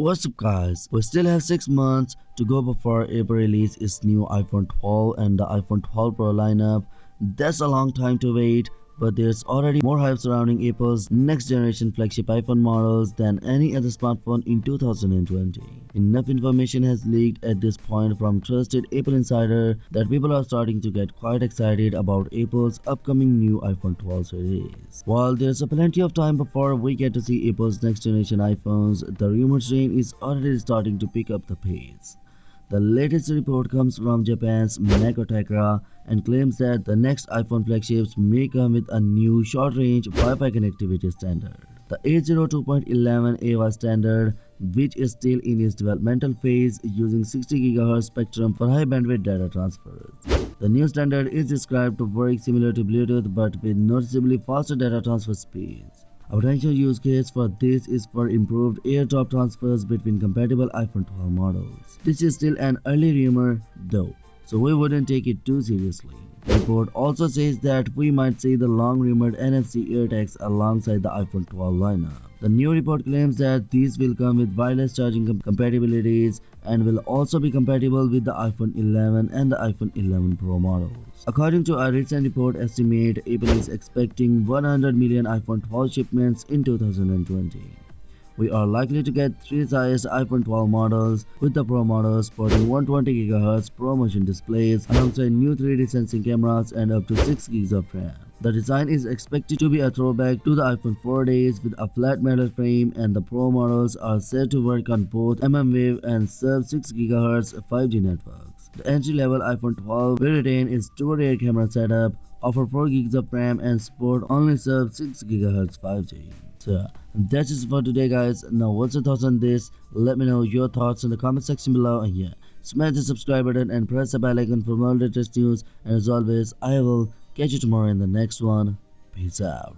What's up guys, we still have 6 months to go before Apple release its new iPhone 12 and the iPhone 12 Pro lineup. That's a long time to wait, but there's already more hype surrounding Apple's next generation flagship iPhone models than any other smartphone in 2020. Enough information has leaked at this point from trusted Apple insider that people are starting to get quite excited about Apple's upcoming new iPhone 12 series. While there's plenty of time before we get to see Apple's next generation iPhones, the rumor train is already starting to pick up the pace. The latest report comes from Japan's Makotakra and claims that the next iPhone flagships may come with a new short-range Wi-Fi connectivity standard. The 802.11 AY standard, which is still in its developmental phase, using 60 GHz spectrum for high bandwidth data transfers. The new standard is described to work similar to Bluetooth but with noticeably faster data transfer speeds. A potential use case for this is for improved airdrop transfers between compatible iPhone 12 models. This is still an early rumor though, so we wouldn't take it too seriously. The report also says that we might see the long-rumored NFC Ear Tags alongside the iPhone 12 lineup. The new report claims that these will come with wireless charging compatibilities and will also be compatible with the iPhone 11 and the iPhone 11 Pro models. According to a recent report estimate, Apple is expecting 100 million iPhone 12 shipments in 2020. We are likely to get 3 sized iPhone 12 models, with the Pro models sporting 120 GHz ProMotion displays alongside new 3D sensing cameras and up to 6 GB of RAM. The design is expected to be a throwback to the iPhone 4 days with a flat metal frame, and the Pro models are said to work on both mmWave and sub-6 GHz 5G networks. The entry-level iPhone 12 will retain its dual-rear camera setup, offer 4 GB of RAM, and support only sub-6 GHz 5G. So that's it for today guys. Now what's your thoughts on this? Let me know your thoughts in the comment section below, and yeah, smash the subscribe button and press the bell icon for more latest news, and as always I will catch you tomorrow in the next one. Peace out.